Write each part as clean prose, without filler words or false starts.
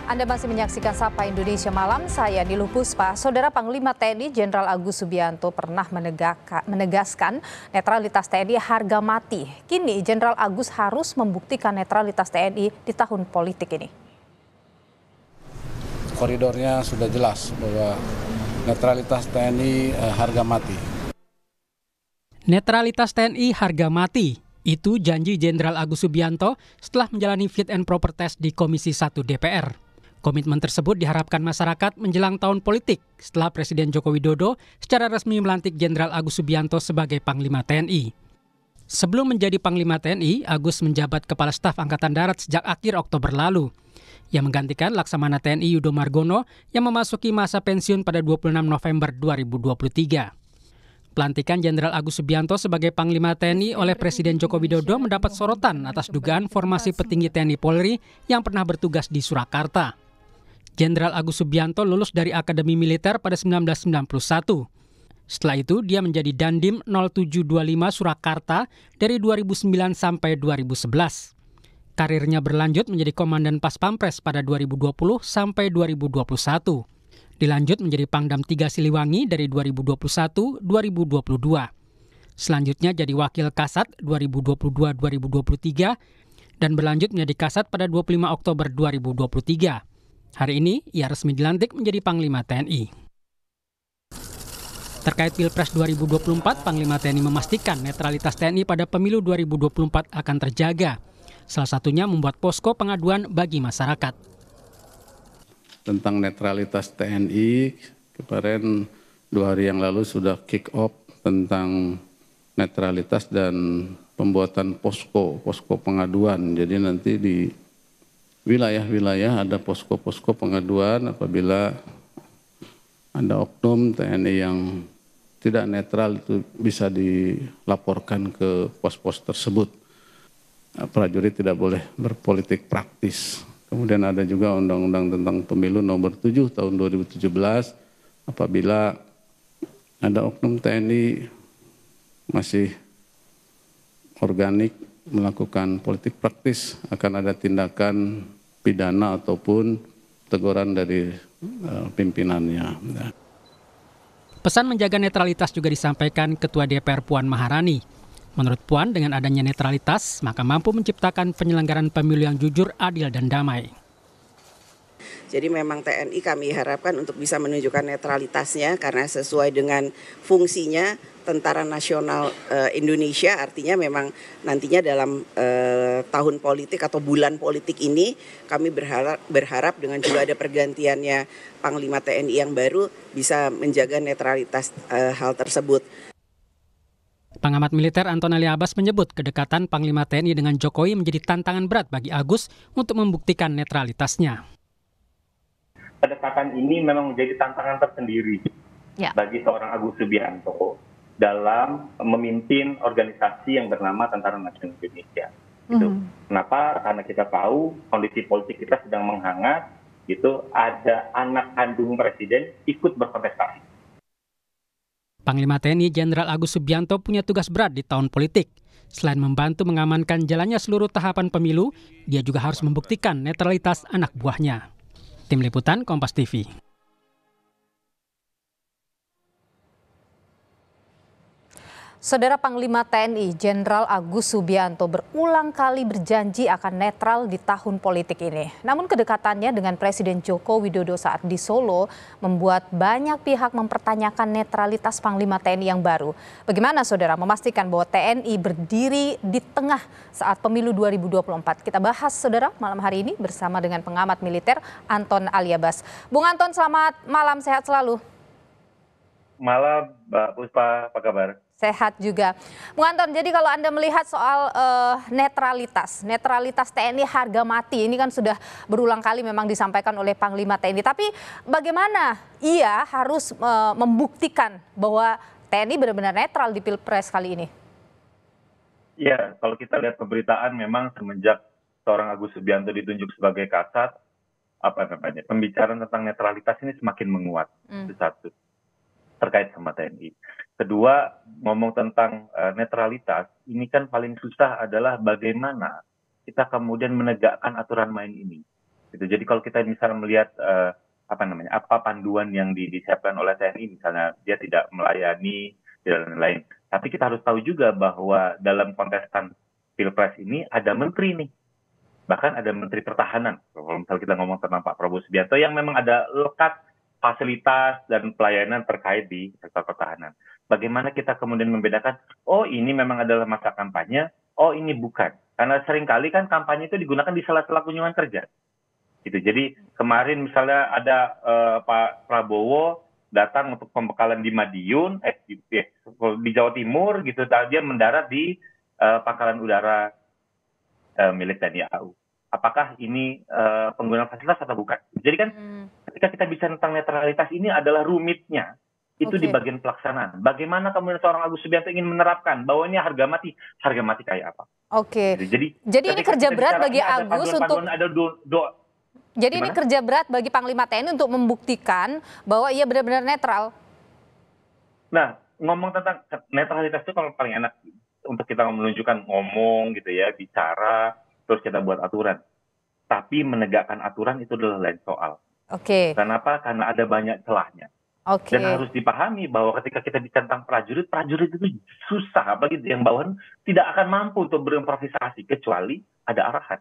Anda masih menyaksikan Sapa Indonesia Malam, saya Niluh Puspa. Saudara Panglima TNI Jenderal Agus Subianto pernah menegaskan netralitas TNI harga mati. Kini Jenderal Agus harus membuktikan netralitas TNI di tahun politik ini. Koridornya sudah jelas bahwa netralitas TNI harga mati. Netralitas TNI harga mati. Itu janji Jenderal Agus Subianto setelah menjalani fit and proper test di Komisi 1 DPR. Komitmen tersebut diharapkan masyarakat menjelang tahun politik setelah Presiden Joko Widodo secara resmi melantik Jenderal Agus Subianto sebagai Panglima TNI. Sebelum menjadi Panglima TNI, Agus menjabat Kepala Staf Angkatan Darat sejak akhir Oktober lalu. Yang menggantikan Laksamana TNI Yudo Margono yang memasuki masa pensiun pada 26 November 2023. Pelantikan Jenderal Agus Subianto sebagai Panglima TNI oleh Presiden Joko Widodo mendapat sorotan atas dugaan formasi petinggi TNI Polri yang pernah bertugas di Surakarta. Jenderal Agus Subianto lulus dari Akademi Militer pada 1991. Setelah itu, dia menjadi Dandim 0725 Surakarta dari 2009 sampai 2011. Karirnya berlanjut menjadi Komandan Pas Pampres pada 2020 sampai 2021. Dilanjut menjadi Pangdam 3 Siliwangi dari 2021-2022. Selanjutnya jadi Wakil Kasat 2022-2023 dan berlanjut menjadi Kasat pada 25 Oktober 2023. Hari ini, ia resmi dilantik menjadi Panglima TNI. Terkait Pilpres 2024, Panglima TNI memastikan netralitas TNI pada pemilu 2024 akan terjaga. Salah satunya membuat posko pengaduan bagi masyarakat. Tentang netralitas TNI, kemarin 2 hari yang lalu sudah kick off tentang netralitas dan pembuatan posko pengaduan. Jadi nanti di wilayah-wilayah ada posko-posko pengaduan apabila ada oknum TNI yang tidak netral itu bisa dilaporkan ke pos-pos tersebut. Prajurit tidak boleh berpolitik praktis. Kemudian ada juga Undang-Undang tentang Pemilu nomor 7 tahun 2017 apabila ada oknum TNI masih organik melakukan politik praktis akan ada tindakan pidana ataupun teguran dari pimpinannya. Pesan menjaga netralitas juga disampaikan Ketua DPR Puan Maharani. Menurut Puan, dengan adanya netralitas, maka mampu menciptakan penyelenggaraan pemilu yang jujur, adil, dan damai. Jadi memang TNI kami harapkan untuk bisa menunjukkan netralitasnya karena sesuai dengan fungsinya Tentara Nasional Indonesia, artinya memang nantinya dalam tahun politik atau bulan politik ini kami berharap dengan juga ada pergantiannya Panglima TNI yang baru bisa menjaga netralitas hal tersebut. Pengamat militer Anton Ali Abbas menyebut kedekatan Panglima TNI dengan Jokowi menjadi tantangan berat bagi Agus untuk membuktikan netralitasnya. Kedekatan ini memang menjadi tantangan tersendiri bagi seorang Agus Subianto dalam memimpin organisasi yang bernama Tentara Nasional Indonesia. Itu. Kenapa? Karena kita tahu kondisi politik kita sedang menghangat, itu ada anak kandung presiden ikut berkontestasi. Panglima TNI Jenderal Agus Subianto punya tugas berat di tahun politik. Selain membantu mengamankan jalannya seluruh tahapan pemilu, dia juga harus membuktikan netralitas anak buahnya. Tim Liputan Kompas TV. Saudara Panglima TNI Jenderal Agus Subianto berulang kali berjanji akan netral di tahun politik ini. Namun kedekatannya dengan Presiden Joko Widodo saat di Solo membuat banyak pihak mempertanyakan netralitas Panglima TNI yang baru. Bagaimana saudara memastikan bahwa TNI berdiri di tengah saat pemilu 2024? Kita bahas saudara malam hari ini bersama dengan pengamat militer Anton Ali Abbas. Bung Anton, selamat malam, sehat selalu. Malam, Mbak Puspa, apa kabar? Sehat juga. Bung Anton, jadi kalau Anda melihat soal netralitas TNI harga mati, ini kan sudah berulang kali memang disampaikan oleh Panglima TNI. Tapi bagaimana ia harus membuktikan bahwa TNI benar-benar netral di Pilpres kali ini? Ya, kalau kita lihat pemberitaan memang semenjak seorang Agus Subianto ditunjuk sebagai Kasat, pembicaraan tentang netralitas ini semakin menguat. Itu satu, terkait sama TNI. Kedua, ngomong tentang netralitas, ini kan paling susah adalah bagaimana kita kemudian menegakkan aturan main ini. Gitu. Jadi kalau kita misalnya melihat apa panduan yang disiapkan oleh TNI, misalnya dia tidak melayani dan lain-lain. Tapi kita harus tahu juga bahwa dalam kontestan Pilpres ini ada menteri nih, bahkan ada Menteri Pertahanan. Kalau misalnya kita ngomong tentang Pak Prabowo Subianto yang memang ada lekat fasilitas dan pelayanan terkait di sektor pertahanan. Bagaimana kita kemudian membedakan, oh ini memang adalah masa kampanye, oh ini bukan. Karena seringkali kan kampanye itu digunakan di sela-sela kunjungan kerja. Gitu. Jadi kemarin misalnya ada Pak Prabowo datang untuk pembekalan di Madiun, di Jawa Timur, gitu. Dia mendarat di pangkalan udara milik TNI AU. Apakah ini penggunaan fasilitas atau bukan? Jadi kan ketika kita bicara tentang netralitas ini adalah rumitnya itu di bagian pelaksanaan. Bagaimana kemudian seorang Agus Subianto ingin menerapkan bahwa ini harga mati kayak apa? Jadi ini kerja berat bagi Agus untuk Jadi ini kerja berat bagi Panglima TNI untuk membuktikan bahwa ia benar-benar netral. Nah, ngomong tentang netralitas itu kalau paling enak untuk kita menunjukkan ngomong gitu ya, bicara, terus kita buat aturan. Tapi menegakkan aturan itu adalah lain soal. Kenapa? Karena ada banyak celahnya. Dan harus dipahami bahwa ketika kita bicara tentang prajurit itu susah, apalagi yang bawahan tidak akan mampu untuk berimprovisasi kecuali ada arahan.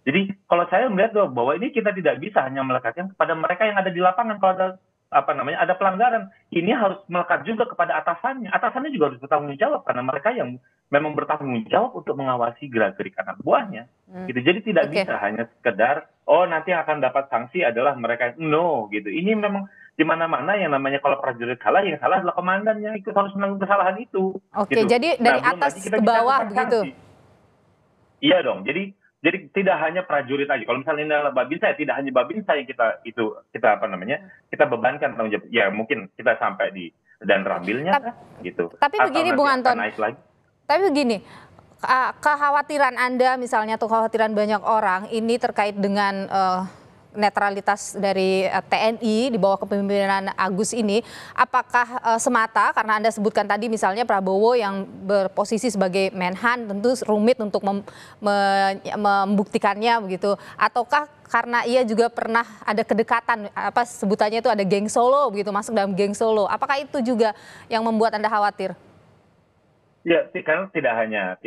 Jadi kalau saya melihat bahwa ini kita tidak bisa hanya melekatkan kepada mereka yang ada di lapangan. Kalau ada pelanggaran, ini harus melekat juga kepada atasannya. Atasannya juga harus bertanggung jawab karena mereka yang memang bertanggung jawab untuk mengawasi gerak-gerik anak buahnya. Gitu. Jadi tidak bisa hanya sekedar nanti yang akan dapat sanksi adalah mereka. No, gitu. Ini memang di mana-mana yang namanya kalau prajurit salah, yang salah adalah komandannya, ikut harus menanggung kesalahan itu. Gitu. Jadi dari atas ke bawah begitu. Iya dong. Jadi tidak hanya prajurit aja. Kalau misalnya ini adalah Babinsa, tidak hanya Babinsa yang kita bebankan tanggung jawab. Ya mungkin kita sampai di dan rambilnya gitu. Tapi begini Bung Anton. Tapi begini, kekhawatiran Anda misalnya atau kekhawatiran banyak orang ini terkait dengan netralitas dari TNI di bawah kepemimpinan Agus ini, apakah semata karena Anda sebutkan tadi misalnya Prabowo yang berposisi sebagai Menhan tentu rumit untuk membuktikannya begitu, ataukah karena ia juga pernah ada kedekatan sebutannya itu ada geng Solo begitu, masuk dalam geng Solo, apakah itu juga yang membuat Anda khawatir? Ya, karena tidak hanya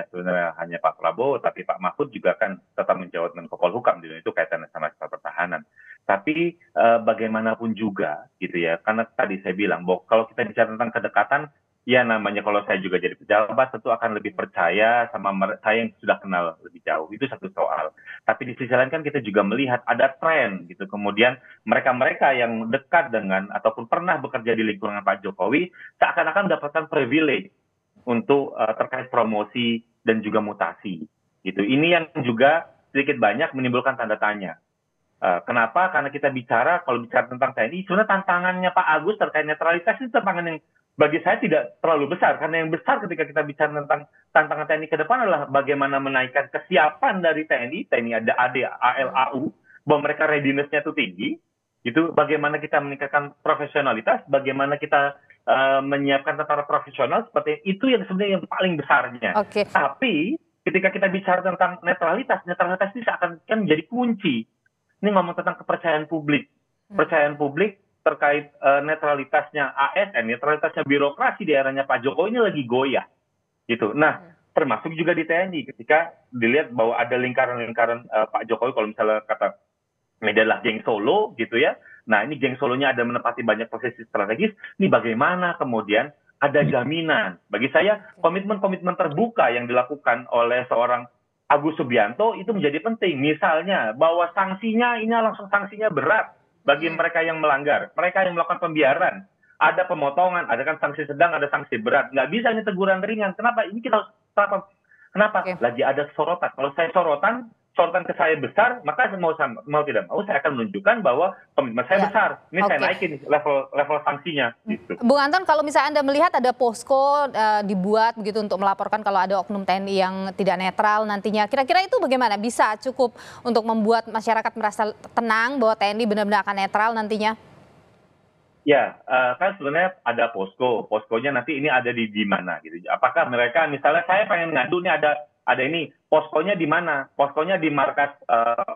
sebenarnya hanya Pak Prabowo, tapi Pak Mahfud juga kan tetap menjawab Menko Polhukam, itu kaitannya sama sektor pertahanan. Tapi bagaimanapun juga, gitu ya, karena tadi saya bilang bahwa kalau kita bicara tentang kedekatan, ya namanya kalau saya juga jadi pejabat, tentu akan lebih percaya sama saya yang sudah kenal lebih jauh. Itu satu soal. Tapi di sisi lain kan kita juga melihat ada tren, gitu. Kemudian mereka-mereka yang dekat dengan ataupun pernah bekerja di lingkungan Pak Jokowi, seakan-akan mendapatkan privilege untuk terkait promosi dan juga mutasi, gitu. Ini yang juga sedikit banyak menimbulkan tanda tanya. Kenapa? Karena kita kalau bicara tentang TNI, sebenarnya tantangannya Pak Agus terkait netralitas itu tantangan yang bagi saya tidak terlalu besar. Karena yang besar ketika kita bicara tentang tantangan TNI ke depan adalah bagaimana menaikkan kesiapan dari TNI ada AD, AL, AU, bahwa mereka readiness-nya itu tinggi, gitu. Bagaimana kita meningkatkan profesionalitas, bagaimana kita menyiapkan tentara profesional seperti itu yang sebenarnya yang paling besarnya. Tapi ketika kita bicara tentang netralitas ini seakan menjadi kunci. Ini ngomong tentang kepercayaan publik. Kepercayaan publik terkait netralitasnya ASN, netralitasnya birokrasi di eranya Pak Jokowi ini lagi goyah. Gitu. Nah, termasuk juga di TNI ketika dilihat bahwa ada lingkaran-lingkaran Pak Jokowi, kalau misalnya kata media adalah geng Solo gitu ya. Nah ini geng Solonya ada menempati banyak posisi strategis. Ini bagaimana kemudian ada jaminan? Bagi saya komitmen-komitmen terbuka yang dilakukan oleh seorang Agus Subianto itu menjadi penting. Misalnya bahwa sanksinya ini langsung sanksinya berat bagi mereka yang melanggar. Mereka yang melakukan pembiaran. Ada pemotongan, ada kan sanksi sedang, ada sanksi berat. Nggak bisa ini teguran ringan. Kenapa? Ini kita harus kenapa? Lagi ada sorotan. Kalau saya sorotan ke saya besar, maka mau tidak mau saya akan menunjukkan bahwa komitmen saya besar. Ini saya naikin level sanksinya. Gitu. Bung Anton, kalau misalnya Anda melihat ada posko dibuat begitu untuk melaporkan kalau ada oknum TNI yang tidak netral nantinya, kira-kira itu bagaimana? Bisa cukup untuk membuat masyarakat merasa tenang bahwa TNI benar-benar akan netral nantinya? Ya, kan sebenarnya ada poskonya nanti ini ada di mana gitu. Apakah mereka misalnya saya pengen ngadu nih ada ini, poskonya di mana? Poskonya di markas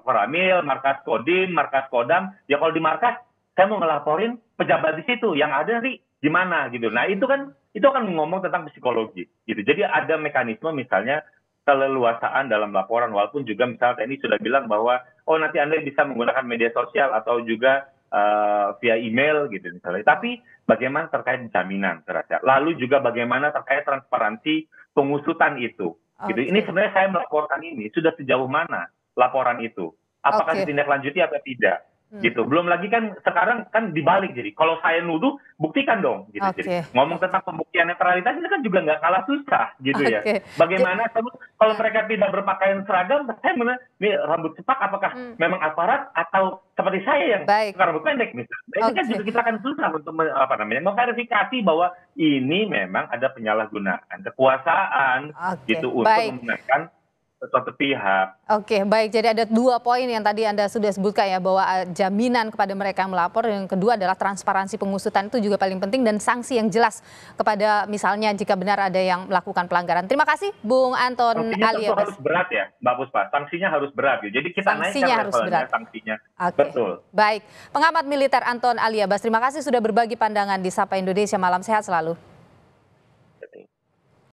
Koramil, markas Kodim, markas Kodam. Ya kalau di markas, saya mau ngelaporin pejabat di situ, yang ada nanti di mana gitu. Nah itu akan ngomong tentang psikologi gitu. Jadi ada mekanisme misalnya keleluasaan dalam laporan, walaupun juga misalnya TNI sudah bilang bahwa nanti Anda bisa menggunakan media sosial atau juga via email gitu misalnya. Tapi bagaimana terkait jaminan terhadap, lalu juga bagaimana terkait transparansi pengusutan itu. Gitu. Ini sebenarnya saya melaporkan ini sudah sejauh mana laporan itu, apakah ditindaklanjuti atau tidak. Gitu. Belum lagi kan sekarang kan dibalik, jadi kalau saya nuduh buktikan dong gitu. Jadi ngomong tentang pembuktian netralitas ini kan juga nggak kalah susah gitu ya. Bagaimana kalau mereka tidak berpakaian seragam, saya ini rambut cepak apakah memang aparat atau seperti saya yang rambut pendek misalnya. Ini kan juga kita akan susah untuk memverifikasi bahwa ini memang ada penyalahgunaan kekuasaan gitu untuk menggunakan suatu pihak. Oke, baik. Jadi ada 2 poin yang tadi Anda sudah sebutkan ya, bahwa jaminan kepada mereka yang melapor. Yang kedua adalah transparansi pengusutan, itu juga paling penting, dan sanksi yang jelas kepada misalnya jika benar ada yang melakukan pelanggaran. Terima kasih Bung Anton Ali. Sanksinya harus berat ya, Mbak Puspa. Sanksinya harus berat. Jadi kita naikkan levelnya sanksinya. Betul. Baik. Pengamat militer Anton Ali Abbas, terima kasih sudah berbagi pandangan di Sapa Indonesia. Malam sehat selalu.